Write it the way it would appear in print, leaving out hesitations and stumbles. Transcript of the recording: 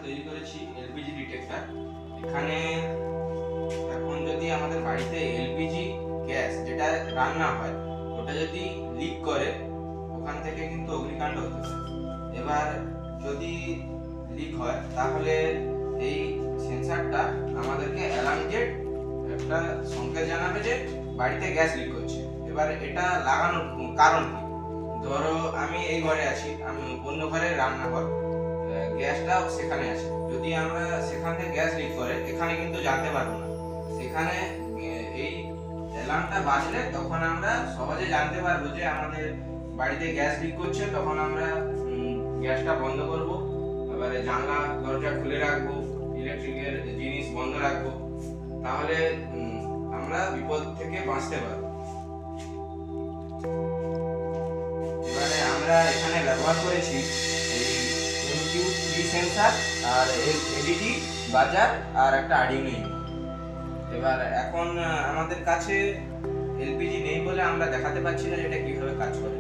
তৈরি করেছি LPG detector. এখানে এখন যদি আমাদের বাড়িতে এলপিজি গ্যাস যেটা রান্না হয় ওটা যদি লিক করে ওখান থেকে কিন্তু অগ্নিকাণ্ড হতে পারে। এবার যদি লিক হয় তাহলে এই সেন্সরটা আমাদেরকে অ্যালার্ম দিয়ে একটা সংকেত জানাবে যে বাড়িতে গ্যাস লিক করছে। এবার এটা লাগানোর কারণ কি? ধরো আমি এই ঘরে আছি, আমি অন্য ঘরে রান্নাঘর, গ্যাসটা সেখানে আছে, যদি আমরা সেখান থেকে গ্যাস লিক করে এখানে কিন্তু জানতে পারবো না। সেখানে এই অ্যালার্মটা বাজলে তখন আমরা সহজে জানতে পারবো যে আমাদের বাড়িতে গ্যাস লিক করছে। তখন আমরা গ্যাসটা বন্ধ করব, এবারে জানলা দরজা খুলে রাখবো, ইলেকট্রিকের জিনিস বন্ধ রাখবো, তাহলে আমরা বিপদ থেকে বাঁচতে পারবো। এবারে আমরা এখানে ব্যবহার করেছি এই MQ3 সেন্সর আর এলইডি বাজার আর একটা আরডিনো ইউনো। এবার এখন আমাদের কাছে এলপিজি নেই বলে আমরা দেখাতে পাচ্ছি না এটা কিভাবে কাজ করে।